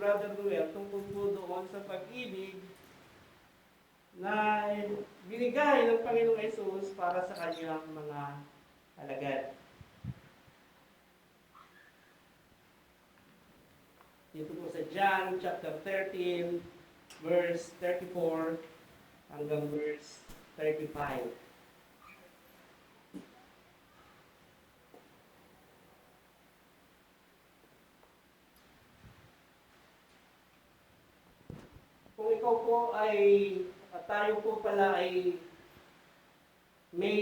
Brother Ruel tungkol po doon sa pag-ibig na binigay ng Panginoong Yesus para sa kanyang mga alagad. Dito po sa John chapter 13, verse 34 hanggang verse 35. Kung ikaw po ay, tayo po pala ay may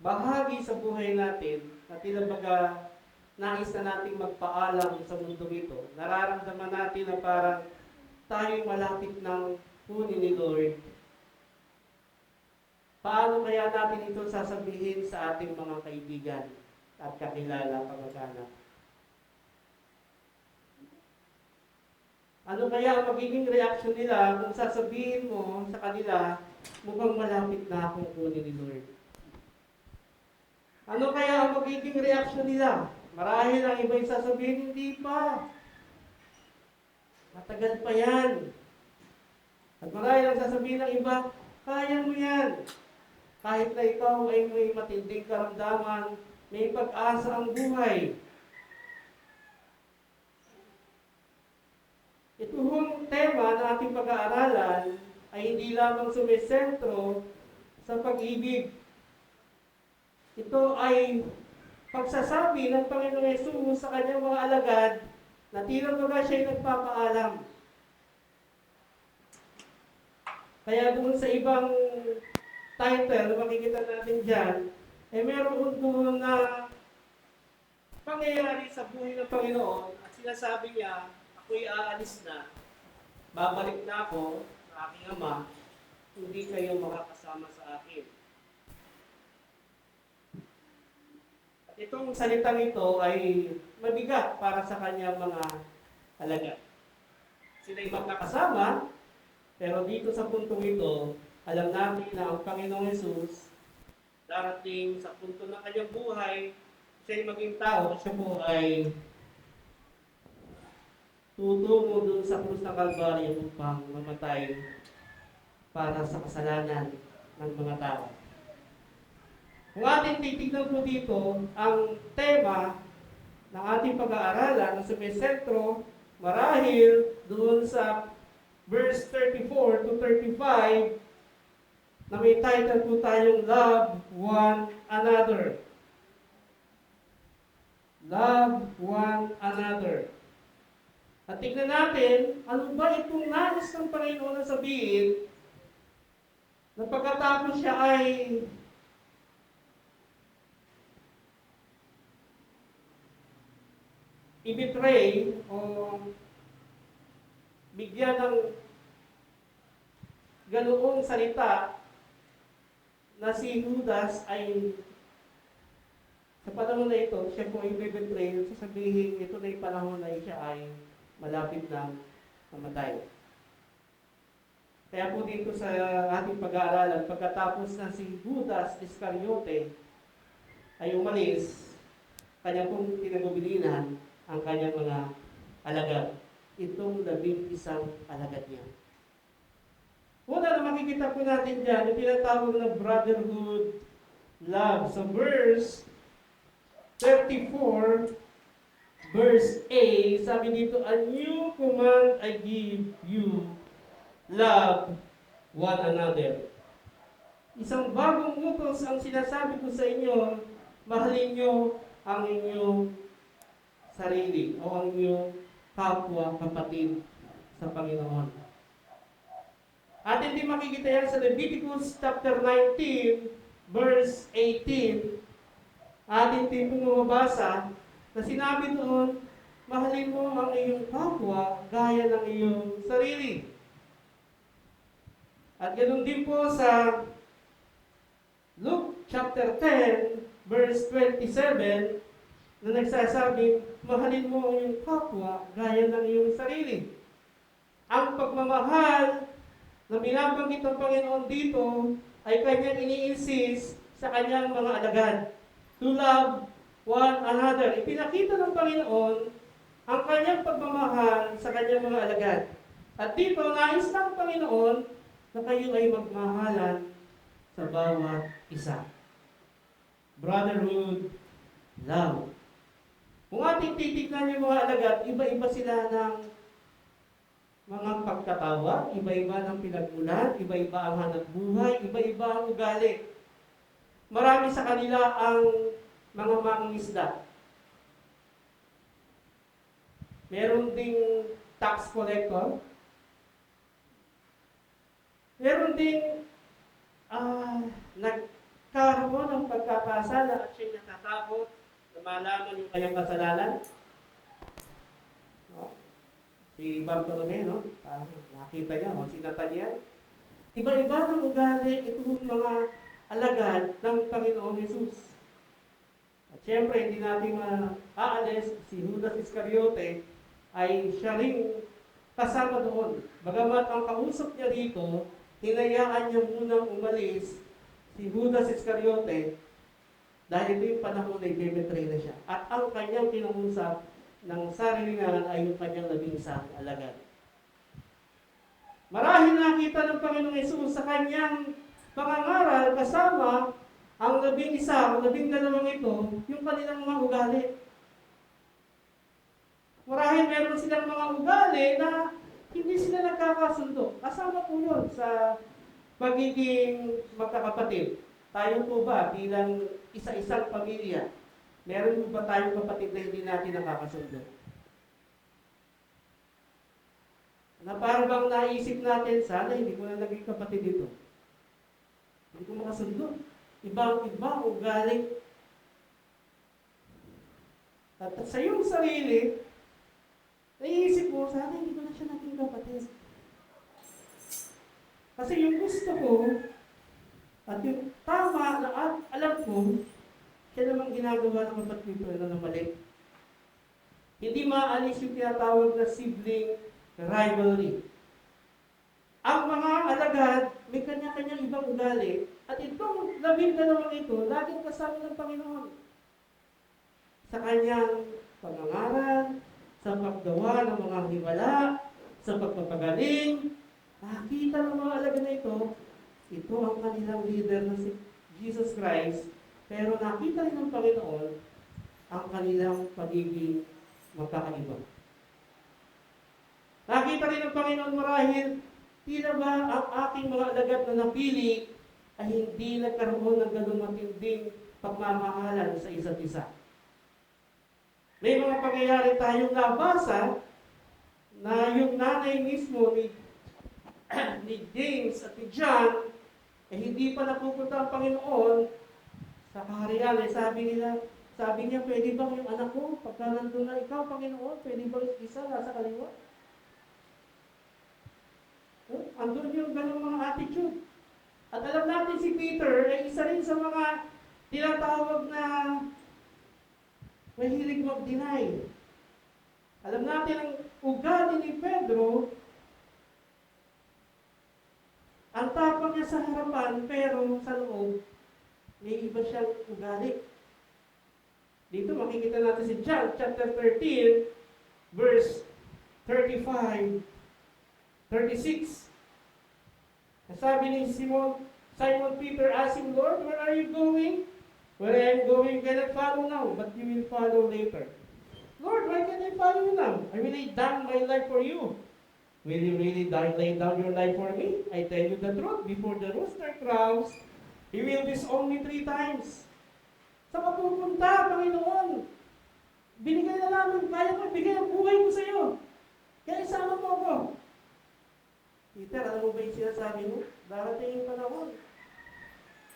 bahagi sa buhay natin na tinabaga nais na nating magpaalam sa mundo ito, nararamdaman natin na parang tayo malapit ng kunin ni Lord. Paano kaya natin ito sasabihin sa ating mga kaibigan at kakilala, kamag-anak? Ano kaya ang magiging reaksyon nila kung sasabihin mo sa kanila, mukhang malapit na akong kunin ni Lord? Ano kaya ang magiging reaksyon nila? Marahil ang iba'y sasabihin, hindi pa. Matagal pa yan. At marahil ang sasabihin ng iba, kaya mo yan. Kahit na ikaw ay may matinding karamdaman, may pag-asa ang buhay. Ito hong tema na ating pag-aaralan ay hindi lamang sumisentro sa pag-ibig. Ito ay pagsasabi ng Panginoong Yesus sa kanyang mga alagad na tila baga siya'y nagpapaalam. Kaya doon sa ibang title na makikita natin dyan, meron doon na pangyayari sa buhay ng Panginoon at sinasabi niya, ako'y aalis na, babalik na ako sa aking Ama, hindi kayo makakasama sa akin. At itong salitang ito ay mabigat para sa kanyang mga alagad. Sila'y magkakasama, pero dito sa puntong ito, alam natin na ang Panginoong Yesus darating sa punto ng kanyang buhay, siya'y maging tao, siya po ay tutungo doon sa krus ng Kalbaryo upang mamatay para sa kasalanan ng mga tao. Kung ating titignan po dito, ang tema ng ating pag-aaralan na sumisentro marahil doon sa verse 34 to 35 na may title po tayong Love One Another. Love one another. At tignan natin, ano ba itong nais ng Panginoon na sabihin na pagkatapos siya ay i-betray o bigyan ng ganoong salita na si Judas ay sa panahon na ito, siya po ay i-betray, sasabihin ito na yung panahon na siya ay malapit na mamatay. Kaya po dito sa ating pag-aaralan, pagkatapos na si Judas Iscariote ay umalis, kanya pong pinagubilinan ang kanyang mga alagad. Itong 11 alagad niya. Una na makikita po natin dyan, yung tinatawag na brotherhood love. Sa verse 34, verse A, sabi dito, a new command I give you, love one another. Isang bagong utos ang sinasabi ko sa inyo, mahalin nyo ang inyong sarili o ang inyong kapwa kapatid sa Panginoon. At hindi makikita yan sa Leviticus chapter 19, verse 18, ating tipong mababasa, na sinabi doon, mahalin mo ang iyong kapwa gaya ng iyong sarili. At ganoon din po sa Luke chapter 10, verse 27, na nagsasabi, mahalin mo ang iyong kapwa gaya ng iyong sarili. Ang pagmamahal na binabanggit ng Panginoon dito ay kanyang ini-insist sa kanyang mga alagad. To love one another. Ipinakita ng Panginoon ang kanyang pagmamahal sa kanyang mga alagad. At dito, nais ng Panginoon na kayo ay magmahalan sa bawat isa. Brotherhood, love. Kung ating titignan yung mga alagad, iba-iba sila ng mga pagkatawa, iba-iba ng pinagmulan, iba-iba ang hanap buhay, iba-iba ang ugali. Marami sa kanila ang mga mangingisda. Meron ding tax collector. Meron ding nagkaroon ng pagkakasala at siya'y natatakot na malaman yung kanyang kasalanan. No? Si Bartolome, no? Nakita niya, si Nathaniel. Iba-iba ng ugali itong mga alagad ng Panginoong Jesus. At siyempre, hindi natin maaalis, si Judas Iscariote ay siya ring kasama doon. Bagamat ang kausap niya dito, hinayaan niya munang umalis si Judas Iscariote dahil ito yung panahon na i-betray na siya. At ang kanyang kinausap ng sarilingan ay yung kanyang 11 alagad. Marahil nakita ng Panginoong Yesus sa kanyang pangangaral kasama ang 11, ang 12 ito, yung kanilang mga ugali. Marahil meron silang mga ugali na hindi sila nagkakasundo. Kasama po yun sa pagiging magkakapatid. Tayo po ba bilang isa-isang pamilya, meron po ba tayong kapatid na hindi natin nakakasundo? Na parang bang naisip natin, sana hindi ko na naging kapatid ito. Hindi ko makasundo. Ibang-ibang ugali. At sa iyong sarili, naiisip mo, sana hindi ko na siya naging kapatid. Kasi yung gusto ko, at yung tama na alam ko, siya namang ginagawa ng kapatid ko na mali. Hindi maalis yung tinatawag na sibling rivalry. Ang mga alagad, may kanya-kanyang ibang ugali, at itong 12 ito, laging kasama ng Panginoon. Sa kanyang pangangaral, sa paggawa ng mga himala, sa pagpapagaling, nakita ng mga alagad na ito ang kanilang leader na si Jesus Christ, pero nakita rin ng Panginoon ang kanilang pagiging magkakaiba. Nakita rin ng Panginoon marahil, tila ba ang aking mga alagad na napili ay hindi nagkaroon ng ganung matinding pagmamahalan sa isa't isa. May mga pangyayari tayong nabasa na yung nanay mismo ni James at ni John hindi pa napupunta ang Panginoon sa kaharian. Sabi niya, pwede bang yung anak ko, pagka nandun na ikaw, Panginoon, pwede bang isa nasa kaliwa? Andun yung ganung mga attitude. At alam natin si Peter ay isa rin sa mga tinatawag na mahilig mag-deny. Alam natin ang ugali ni Pedro, ang tapang niya sa harapan, pero sa loob, may iba siyang ugali. Dito makikita natin si John chapter 13, verse 35, 36. Sabi ni Simon Peter asked him, Lord, where are you going? Where I am going, you cannot follow now, but you will follow later. Lord, why can I follow you now? I will lay down my life for you. Will you really lay down your life for me? I tell you the truth, before the rooster crows, he will disown me 3 times. Saan ka pupunta, Panginoon? Binigay na namin, kaya ko bigay ang buhay ko sa iyo. Kaya isama mo ako. Peter, alam mo ba yung sinasabi mo? Darating yung panahon.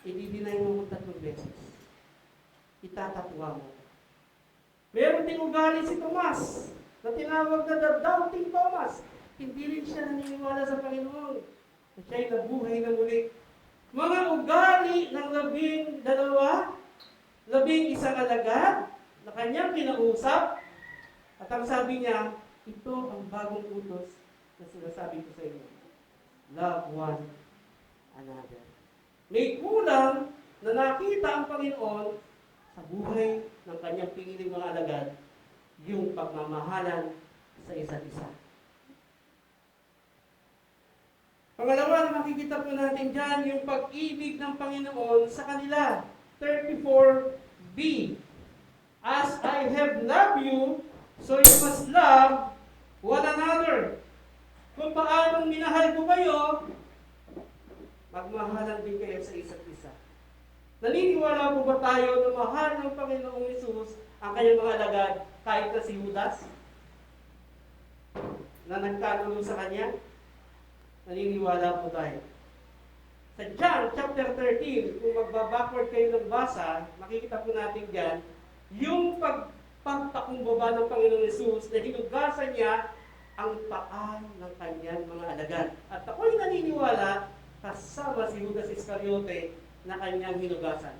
I-deny mo 3 beses. Itatapwa mo. Meron ding ugali si Tomas, na tinawag na the doubting Thomas. Hindi rin siya naniniwala sa Panginoon. At siya'y nabuhay na muli. Mga ugali ng 12, 11 alagad na kanyang kinausap. At ang sabi niya, ito ang bagong utos na sinasabi ko sa inyo. Love one another. May kulang na nakita ang Panginoon sa buhay ng kanyang piniling mga alagad yung pagmamahalan sa isa't isa. Pangalawa na makikita po natin dyan, yung pag-ibig ng Panginoon sa kanila. 34b. As I have loved you, so you must love one another. Kung paanong minahal ko kayo, magmahalan din kayo sa isa't isa. Naniniwala po ba tayo na mahal ng Panginoong Hesus ang kanyang mga alagad kahit na si Judas na nagkatulong sa kanya? Naniniwala po tayo. Sa John chapter 13, kung magba-backward kayo ng basa, makikita po natin dyan, yung pagpapakumbaba ng Panginoong Hesus na hinugasan niya ang paa ng kanyang mga alagad. At ako'y naniniwala kasama si Judas Iscariote na kanyang hinugasan.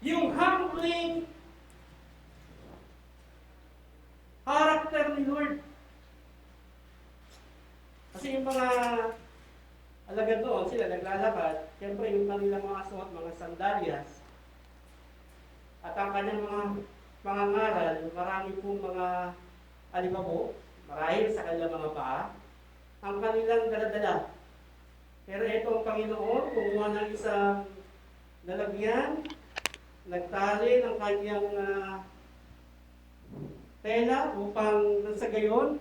Yung humbling character ni Lord. Kasi yung mga alagad doon, sila naglalakad, siyempre yung kanilang mga suot, mga sandalyas, at ang kanyang mga ngaral, marami pong mga alibabo, marahil sa kanilang mga paa, ang kanilang daladala. Pero ito ang Panginoon, kumuha ng isang lalagyan, nagtali ng kanyang tela upang sa gayon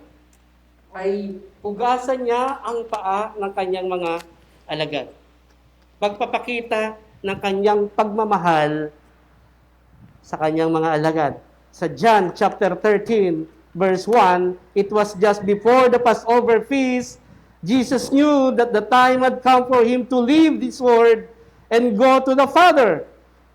ay pugasan niya ang paa ng kanyang mga alagad. Pagpapakita ng kanyang pagmamahal sa kanyang mga alagad. Sa John chapter 13, verse 1, it was just before the Passover feast, Jesus knew that the time had come for him to leave this world and go to the Father.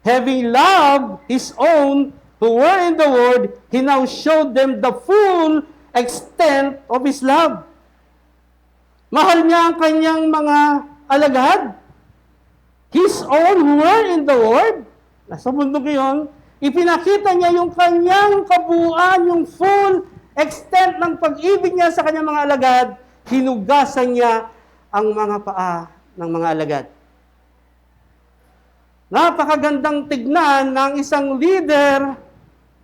Having loved his own who were in the world, he now showed them the full extent of his love. Mahal niya ang kanyang mga alagad. His own who were in the world, nasa mundo ngayon, ipinakita niya yung kanyang kabuuan, yung full extent ng pag-ibig niya sa kanyang mga alagad. Hinugasan niya ang mga paa ng mga alagad. Napakagandang tignan ng isang leader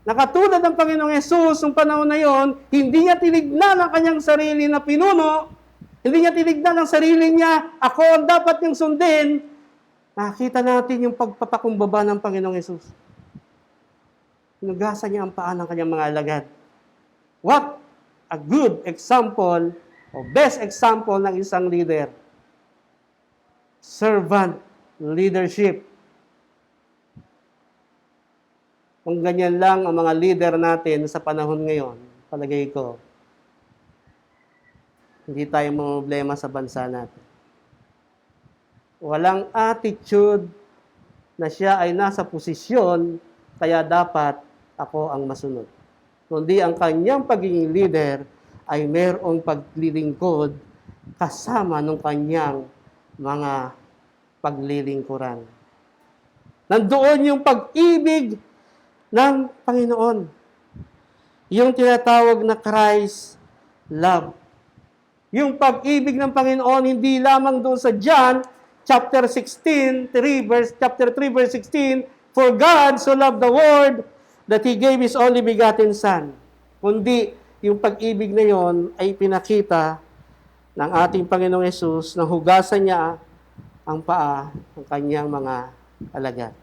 na katulad ng Panginoong Hesus noong panahon na yon, hindi niya tinignan ang kanyang sarili na pinuno, hindi niya tinignan ang sarili niya, ako ang dapat niyang sundin. Nakita natin yung pagpapakumbaba ng Panginoong Hesus. Hinugasan niya ang paa ng kanyang mga alagad. What a good example o best example ng isang leader. Servant leadership. Kung ganyan lang ang mga leader natin sa panahon ngayon, palagay ko, hindi tayo problema sa bansa natin. Walang attitude na siya ay nasa posisyon, kaya dapat ako ang masunod. Kundi ang kanyang pagiging leader ay mayroong paglilingkod kasama ng kanyang mga paglilingkuran. Nandoon yung pag-ibig ng Panginoon. Yung tinatawag na Christ love. Yung pag-ibig ng Panginoon hindi lamang doon sa John chapter 3 verse 16, for God so loved the world that He gave His only begotten Son. Kundi yung pag-ibig na yon ay pinakita ng ating Panginoong Hesus nang hugasan niya ang paa ng kanyang mga alagad.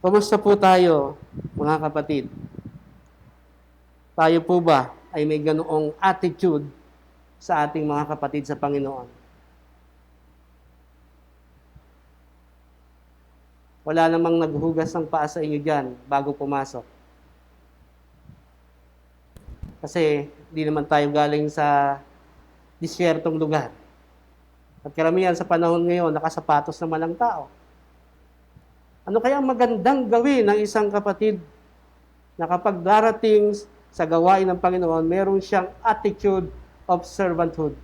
Kumusta po tayo, mga kapatid? Tayo po ba ay may ganoong attitude sa ating mga kapatid sa Panginoon? Wala namang naghugas ng paa sa inyo dyan bago pumasok. Kasi di naman tayo galing sa disyertong lugar. At karamihan sa panahon ngayon, nakasapatos naman ang tao. Ano kaya magandang gawin ng isang kapatid na kapag darating sa gawain ng Panginoon, meron siyang attitude of servanthood?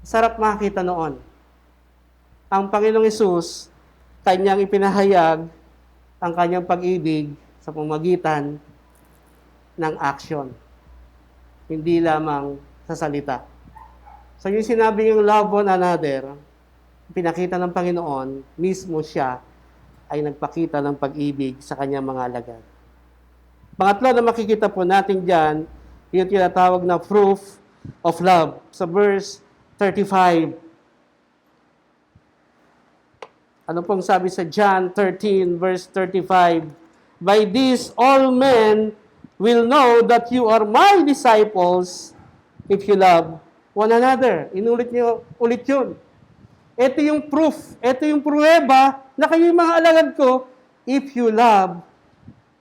Sarap makita noon. Ang Panginoong Hesus, kanyang ipinahayag ang kanyang pag-ibig sa pamamagitan ng action. Hindi lamang sa salita. So yung sinabi yung love one another, pinakita ng Panginoon, mismo siya ay nagpakita ng pag-ibig sa kanyang mga alagad. Pangatlo na makikita po natin dyan, yung tinatawag na proof of love. Sa verse 35. Ano pong sabi sa John 13, verse 35? By this all men will know that you are my disciples if you love one another. Inulit niyo ulit yun. Ito yung proof, ito yung pruweba na kayo yung mga alagad ko if you love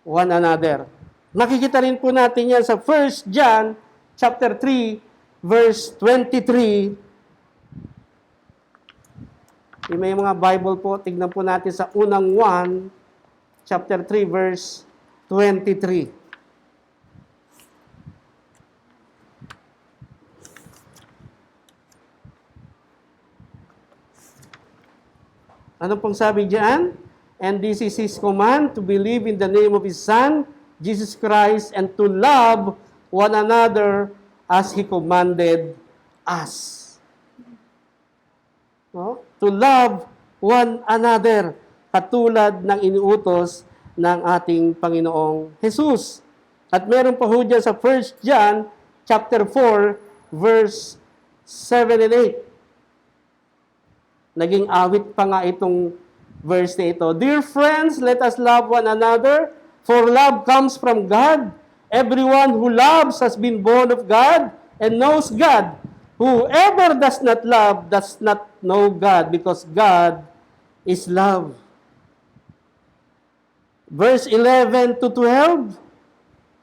one another. Makikita rin po natin yan sa 1 John chapter 3, verse 23. May mga Bible po, tignan po natin sa unang 1, chapter 3, verse 23. Ano pong sabi diyan? And this is His command, to believe in the name of His Son, Jesus Christ, and to love one another as He commanded us. No? To love one another, katulad ng iniutos ng ating Panginoong Jesus. At meron pa ho dyan sa 1 John chapter 4, verse 7 and 8. Naging awit pa nga itong verse na ito. Dear friends, let us love one another, for love comes from God. Everyone who loves has been born of God and knows God. Whoever does not love does not know God, because God is love. Verse 11 to 12,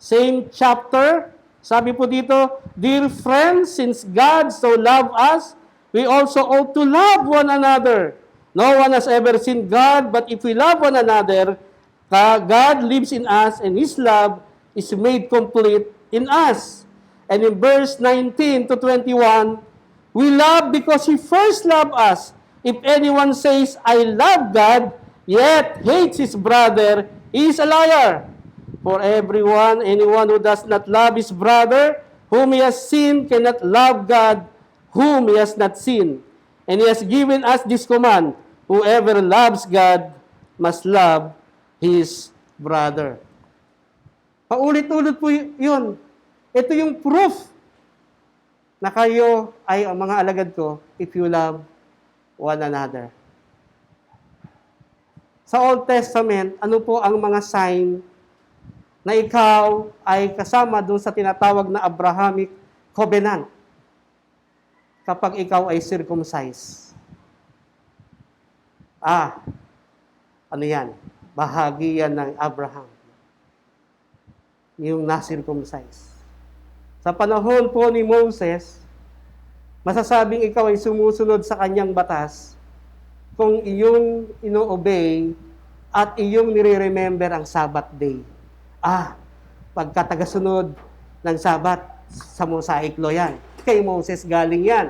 same chapter, sabi po dito, Dear friends, since God so loved us, we also ought to love one another. No one has ever seen God, but if we love one another, God lives in us, and His love is made complete in us. And in verse 19 to 21, we love because He first loved us. If anyone says, I love God, yet hates his brother, he is a liar. For anyone who does not love his brother, whom he has seen, cannot love God, whom he has not seen. And He has given us this command, whoever loves God must love his brother. Paulit-ulit po yun. Ito yung proof na kayo ay ang mga alagad ko if you love one another. Sa Old Testament, ano po ang mga sign na ikaw ay kasama doon sa tinatawag na Abrahamic Covenant kapag ikaw ay circumcised? Ano yan? Bahagi yan ng Abraham. Yung na-circumcise. Sa panahon po ni Moses, masasabing ikaw ay sumusunod sa kanyang batas kung iyong ino-obey at iyong nire-remember ang Sabbath day. Pagkatagasunod ng Sabbath, sa Mosaic Law yan. Kay Moses galing yan.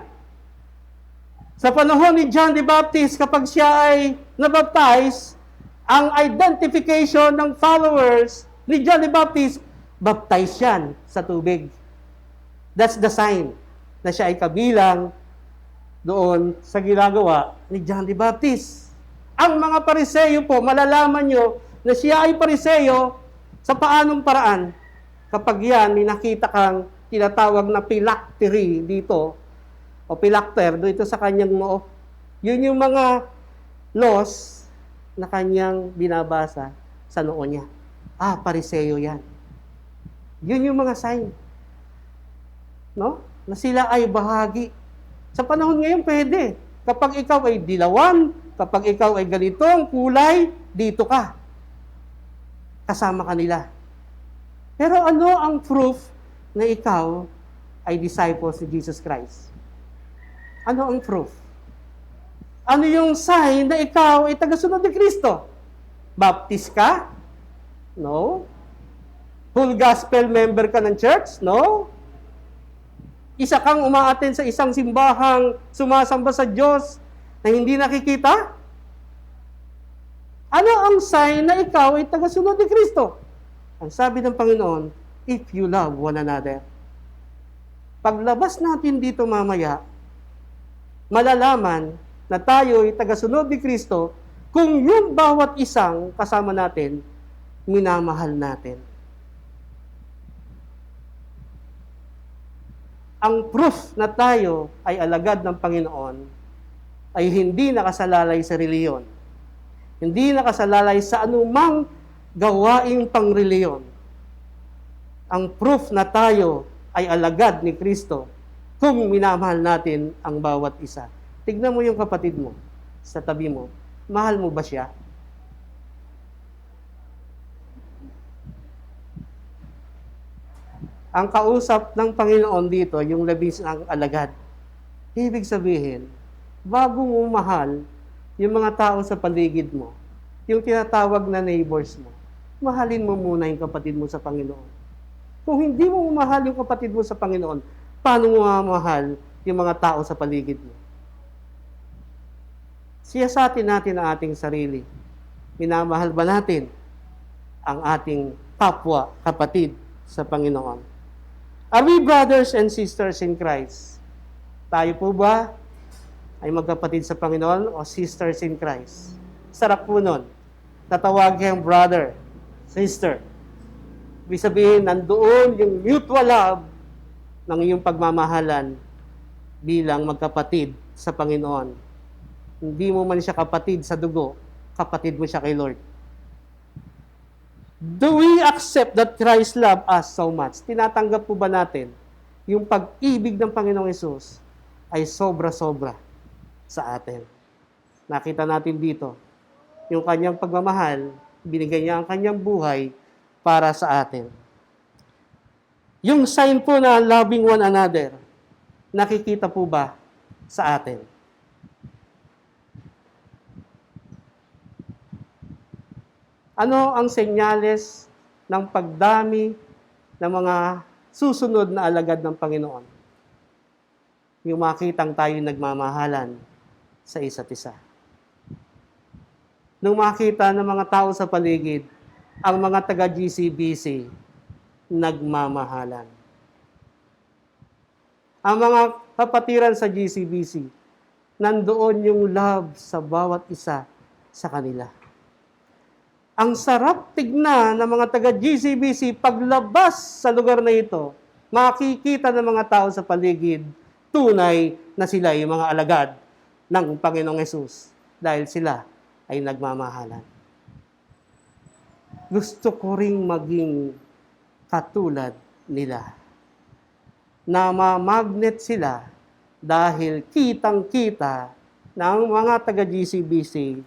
Sa panahon ni John the Baptist, kapag siya ay nabaptize, ang identification ng followers ni John the Baptist, baptize yan sa tubig. That's the sign na siya ay kabilang doon sa ginagawa ni John the Baptist. Ang mga Pariseyo po, malalaman nyo na siya ay Pariseyo sa paanong paraan kapag yan, may nakita kang tinatawag na phylactery dito, o phylacter, dito sa kanyang noo. Yun yung mga laws na kanyang binabasa sa noo niya. Pariseyo yan. Yun yung mga sign. No? Na sila ay bahagi. Sa panahon ngayon, pwede. Kapag ikaw ay dilawan, kapag ikaw ay ganitong kulay, dito ka. Kasama ka nila. Pero ano ang proof na ikaw ay disciples ni Jesus Christ? Ano ang proof? Ano yung sign na ikaw ay tagasunod ni Kristo? Baptist ka? No. Full gospel member ka ng church? No. Isa kang umaattend sa isang simbahang sumasamba sa Diyos na hindi nakikita? Ano ang sign na ikaw ay tagasunod ni Kristo? Ang sabi ng Panginoon, if you love one another. Paglabas natin dito mamaya, malalaman na tayo ay tagasunod ni Kristo kung yung bawat isang kasama natin, minamahal natin. Ang proof na tayo ay alagad ng Panginoon ay hindi nakasalalay sa reliyon. Hindi nakasalalay sa anumang gawaing pangreliyon. Ang proof na tayo ay alagad ni Kristo kung minamahal natin ang bawat isa. Tignan mo yung kapatid mo sa tabi mo. Mahal mo ba siya? Ang kausap ng Panginoon dito, yung labis ng alagad. Ibig sabihin, bago mo mahal yung mga tao sa paligid mo, yung tinatawag na neighbors mo, mahalin mo muna yung kapatid mo sa Panginoon. Kung hindi mo mahal yung kapatid mo sa Panginoon, paano mo mamahal yung mga tao sa paligid mo? Siyasatin natin ang ating sarili. Minamahal ba natin ang ating kapwa, kapatid sa Panginoon? Are we brothers and sisters in Christ? Tayo po ba ay magkapatid sa Panginoon o sisters in Christ? Sarap po nun. Tatawag kayong brother, sister. Ibig sabihin, nandoon yung mutual love ng iyong pagmamahalan bilang magkapatid sa Panginoon. Hindi mo man siya kapatid sa dugo, kapatid mo siya kay Lord. Do we accept that Christ loved us so much? Tinatanggap po ba natin yung pag-ibig ng Panginoong Hesus ay sobra-sobra sa atin? Nakita natin dito, yung kanyang pagmamahal, binigay niya ang kanyang buhay para sa atin. Yung sign po na loving one another, nakikita po ba sa atin? Ano ang senyales ng pagdami ng mga susunod na alagad ng Panginoon? Yung makitang tayo nagmamahalan sa isa't isa. Nung makita ng mga tao sa paligid, ang mga taga-GCBC, nagmamahalan. Ang mga kapatiran sa GCBC, nandoon yung love sa bawat isa sa kanila. Ang sarap tignan ng mga taga-GCBC paglabas sa lugar na ito, makikita ng mga tao sa paligid, tunay na sila ay mga alagad ng Panginoong Hesus dahil sila ay nagmamahalan. Gusto ko ring maging katulad nila. Na ma-magnet sila dahil kitang-kita ng mga taga-GCBC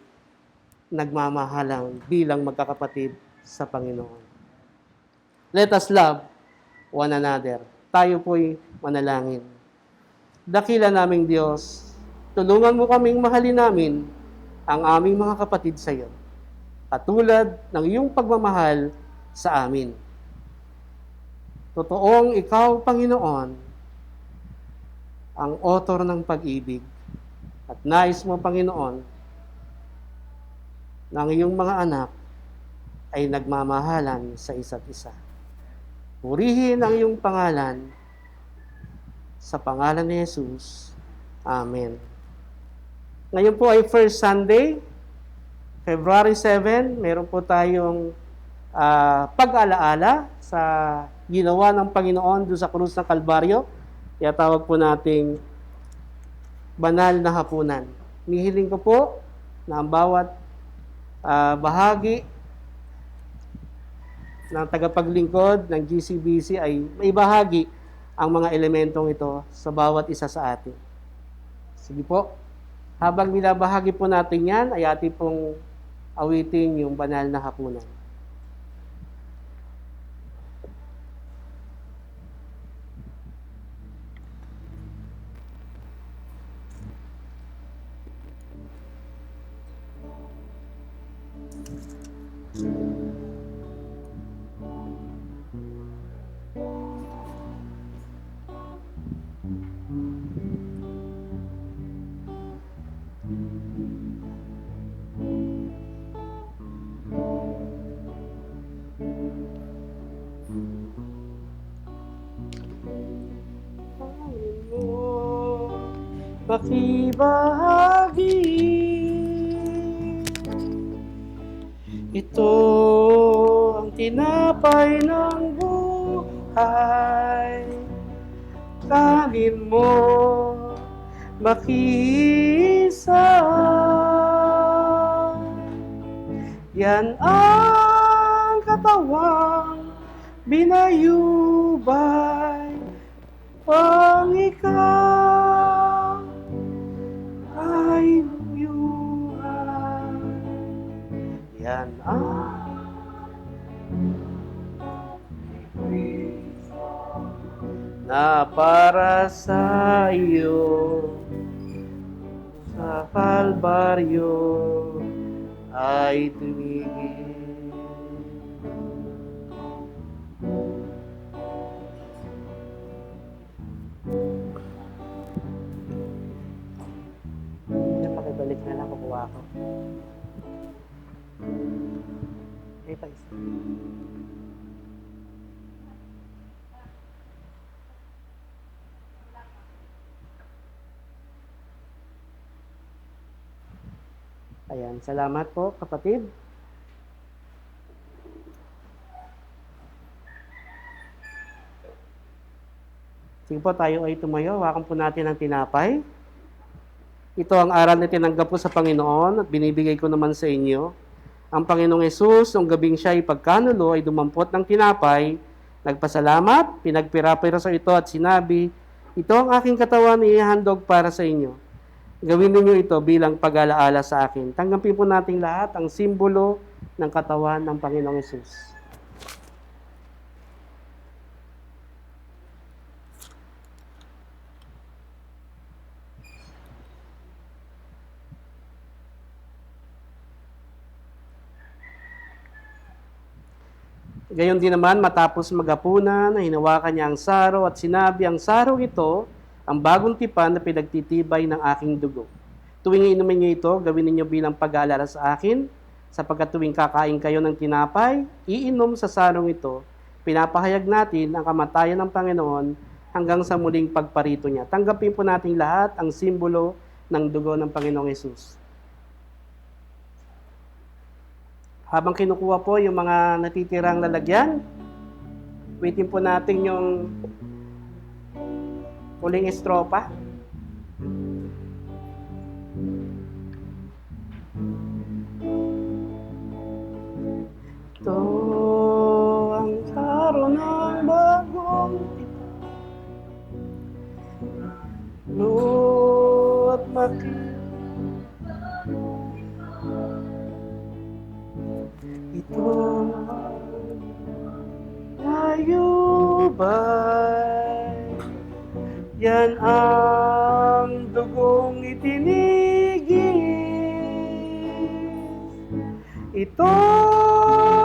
nagmamahalang bilang magkakapatid sa Panginoon. Let us love one another. Tayo po'y manalangin. Dakila naming Diyos, tulungan mo kaming mahalin namin ang aming mga kapatid sa iyo, katulad ng iyong pagmamahal sa amin. Totoong ikaw, Panginoon, ang author ng pag-ibig at nais mo, Panginoon, ng iyong mga anak ay nagmamahalan sa isa't isa. Purihin ang iyong pangalan sa pangalan ni Jesus. Amen. Ngayon po ay first Sunday, February 7, meron po tayong pag-alaala sa ginawa ng Panginoon doon sa krus ng Kalbaryo. Kaya tawag po nating banal na hapunan. Nihiling ko po na ang bawat bahagi ng tagapaglingkod ng GCBC ay may bahagi ang mga elementong ito sa bawat isa sa atin. Sige po, habang binabahagi po natin yan, ay ating pong awitin yung banal na hapunan. Pakibahagi Ito ang tinapay ng buhay. Kanin mo, makisa. Yan ang katawang binayubay pang ikaw ay buyuhan. Yan ang na para sa iyo sa Kalbaryo ay tumigil. Pakibalik na lang kukuha ko. Okay, pa isa. Ayan, salamat po kapatid. Sige po, tayo ay tumayo. Hawakan po natin ang tinapay. Ito ang aral na tinanggap ko sa Panginoon at binibigay ko naman sa inyo. Ang Panginoong Hesus, nung gabing siya ay pagkanulo, ay dumampot ng tinapay, nagpasalamat, pinagpira-pira sa ito at sinabi, ito ang aking katawan ihahandog para sa inyo. Gawin ninyo ito bilang pag-alaala sa akin. Tanggapin po natin lahat ang simbolo ng katawan ng Panginoong Hesus. Gayon din naman, matapos maghapunan, hinawakan niya ang saro at sinabi, ang sarong ito, ang bagong tipan na pinagtitibay ng aking dugo. Tuwing inumin niyo ito, gawin ninyo bilang pag-aalala sa akin, sapagkat tuwing kakain kayo ng tinapay, iinom sa sarong ito, pinapahayag natin ang kamatayan ng Panginoon hanggang sa muling pagparito niya. Tanggapin po natin lahat ang simbolo ng dugo ng Panginoong Hesus. Habang kinukuha po yung mga natitirang lalagyan, waitin po natin yung huling estropa. Ito ang saro ng bagong tipan, at ito ayubay, yan ang dugong itinigis. Ito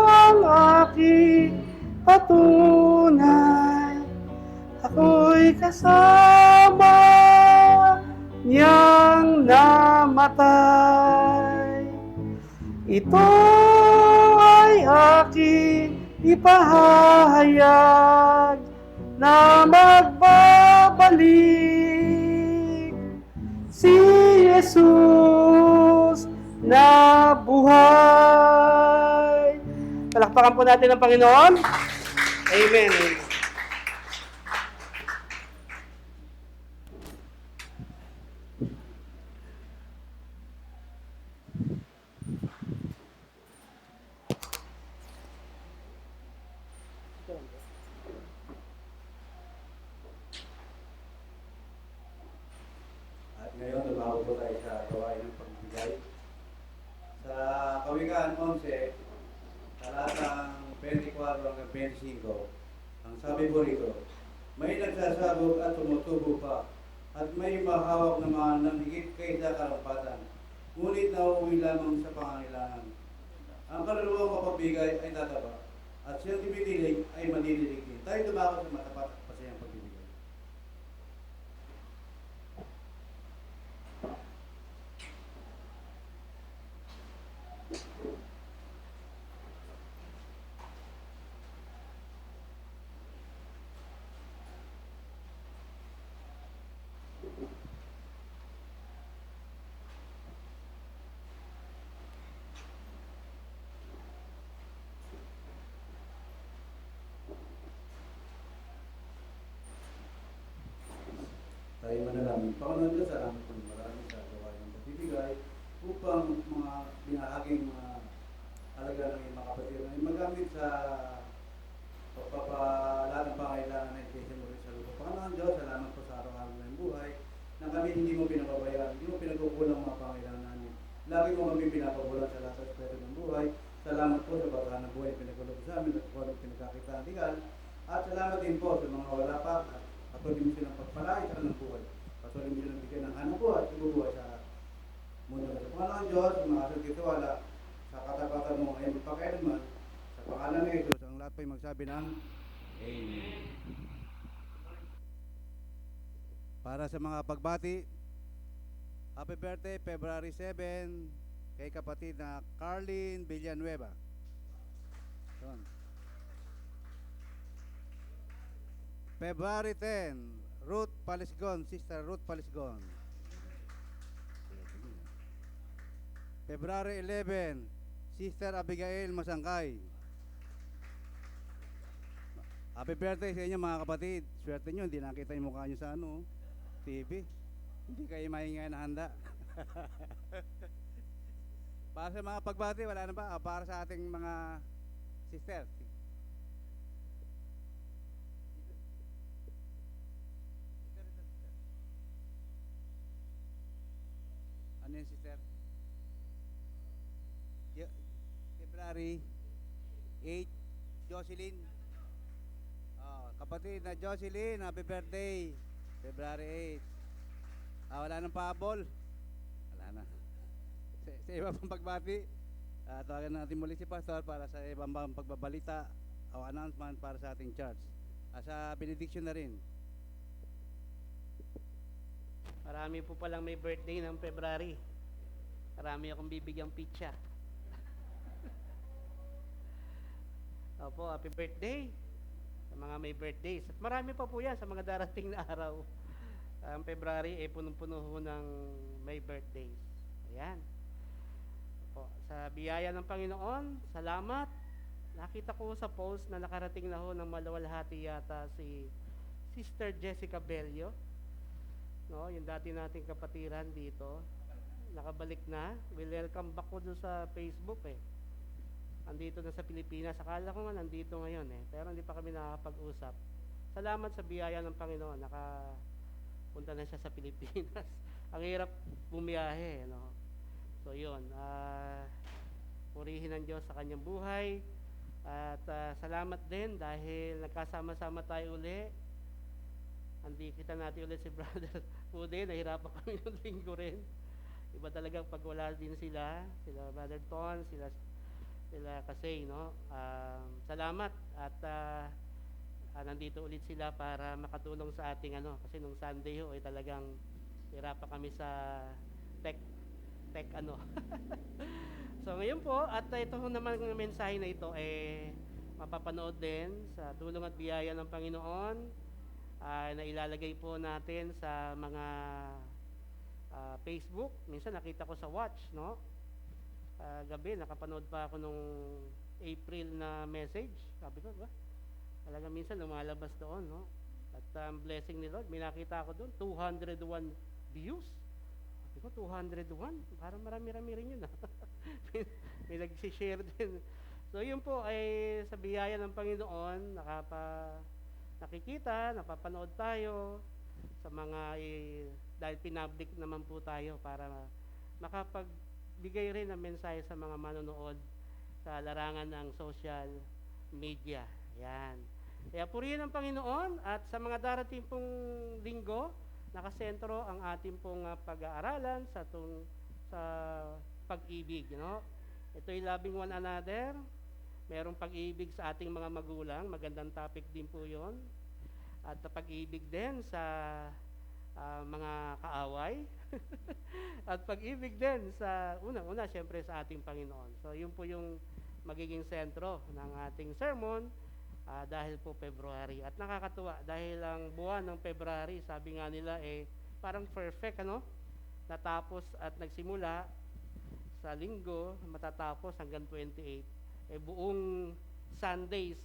ang aking patunay, ako'y kasama niyang namatay. Ito ay aking ipahayag na magbabalik si Jesus na buhay. Palakpakan po natin ang Panginoon. Amen. Ngayon, tumawag po tayo sa gawain ng pagbibigay. Sa Kawikaan 11, talatang 24 hanggang 25, ang sabi po rito, may nagsasabog at tumutubo pa, at may mahawak naman ng higit kaysa karampatan, ngunit nauuwi lamang sa pangangailangan. Ang kaluluwang mapagbigay ay tataba, at siyang timidilig ay maninilig din. Tayo tumakot sa matapat at pasayang pagbibigay. namin. Panginoon Diyos, salamat po ng marami sa gawain ng pagbibigay upang mga binahaging mga halaga ng mga kapatid na magamit sa pagpapalahat ng pangailangan ng Iglesia mo rin sa lupa. Panginoon Diyos, salamat po sa araw-araw ng buhay na kami hindi mo pinababayaan, hindi mo pinagkukulang mga pangailangan namin. Lagi mo kami pinapabulan sa lahat ng aspeto ng buhay. Salamat po sa batahan ng buhay pinagulog sa amin at kung anong pinagkakitaan legal. At salamat din po sa mga wala pa at patuloy mo silang pagpalain sa ng buhay. Patuloy mo silang bigyan ng hanap buhay at ibubuhay sa mundo na sa Panginoon Diyos, mga asal sa katapatan mo ay magpakailanman. Sa pangalan ng Jesus, ang lahat po'y magsabi ng Amen. Para sa mga pagbati, happy birthday, February 7, kay kapatid na Carlin Villanueva. Yun. February 10, Ruth Palisgon, Sister Ruth Palisgon. February 11, Sister Abigail Masangkay. Happy birthday sa inyo mga kapatid. Swerte nyo, hindi nakita yung mukha nyo sa TV. Hindi kayo maingay na handa. Para sa mga pagbati, wala na ba? Para sa ating mga sister. Ano yun, sister? February 8, Jocelyn. Kapatid na Jocelyn, happy birthday. February 8. Wala nang pahabol. Wala na. Sa iba pang pagbati, tawagan natin muli si Pastor para sa ibang pagbabalita o announcement para sa ating church. Sa benediction na rin. Marami po palang may birthday ng February. Marami akong bibigyang pizza. Opo, happy birthday sa mga may birthdays. At marami pa po yan sa mga darating na araw. Ang February ay punong-puno ho ng may birthdays. Ayan. Opo, sa biyaya ng Panginoon, salamat. Nakita ko sa post na nakarating na ho ng maluwalhati yata si Sister Jessica Bello. No, yung dati nating kapatiran dito. Nakabalik na. Welcome back ko doon sa Facebook eh. Andito na sa Pilipinas. Akala ko nga nandito ngayon eh. Pero hindi pa kami nakakapag-usap. Salamat sa biyaya ng Panginoon. Nakapunta na siya sa Pilipinas. Ang hirap bumiyahe. No? So yun. Purihin ang Diyos sa kanyang buhay. At salamat din dahil nagkasama-sama tayo uli. Kita natin ulit si Brother Ude. Nahirapan kami ng linggo rin. Iba talagang pag wala din sila Brother Ton, sila kasi, no? Salamat at nandito ulit sila para makatulong sa ating kasi nung Sunday ho ay talagang hirapan kami sa tech So ngayon po at ito ho naman ang mensahe na ito mapapanood din sa tulong at biyaya ng Panginoon na ilalagay po natin sa mga Facebook. Minsan nakita ko sa watch, no? Gabi, nakapanood pa ako nung April na message. Sabi ko, ba? Talaga minsan lumalabas doon, no? At blessing ni Lord, may nakita ako doon, 201 views. Sabi ko, 201? Parang marami-rami rin yun, may nag-share din. So, yun po ay sa biyaya ng Panginoon, nakikita, napapanood tayo sa mga, dahil pinablik naman po tayo para bigay rin ng mensahe sa mga manonood sa larangan ng social media. Yan. Kaya purihin ang Panginoon at sa mga darating pong linggo, nakasentro ang ating pong pag-aaralan sa pag-ibig. No? Ito'y loving one another. Merong pag-ibig sa ating mga magulang. Magandang topic din po yon. At pag-ibig din sa mga kaaway. At pag-ibig din sa una syempre sa ating Panginoon. So yun po yung magiging sentro ng ating sermon dahil po February. At nakakatuwa dahil ang buwan ng February, sabi nga nila parang perfect natapos at nagsimula sa linggo, matatapos hanggang 28. Buong Sundays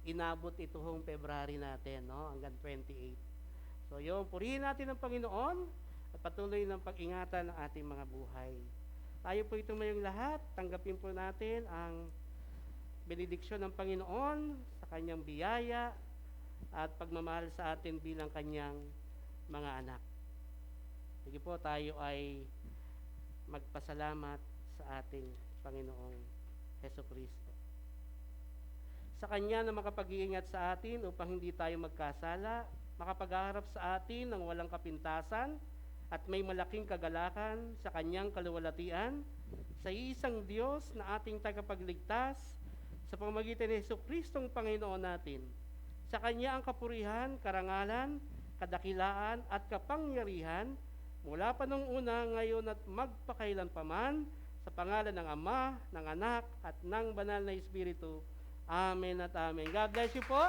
inabot ito hong February natin, no? Hanggang 28. So yun, purihin natin ang Panginoon at patuloy ng pag-ingatan ng ating mga buhay. Tayo po itumayong lahat, tanggapin po natin ang benediksyon ng Panginoon sa kanyang biyaya at pagmamahal sa atin bilang kanyang mga anak. Sige po, tayo ay magpasalamat sa ating Panginoong Hesukristo. Sa Kanya na makapag-iingat sa atin upang hindi tayo magkasala, makapag-aharap sa atin ng walang kapintasan, at may malaking kagalakan sa Kanyang kaluwalhatian, sa isang Diyos na ating tagapagligtas, sa pamamagitan ni Jesucristong Panginoon natin. Sa Kanya ang kapurihan, karangalan, kadakilaan at kapangyarihan, mula pa nung una, ngayon at magpakailan paman, sa pangalan ng Ama, ng Anak, at ng Banal na Espiritu. Amen at Amen. God bless you po.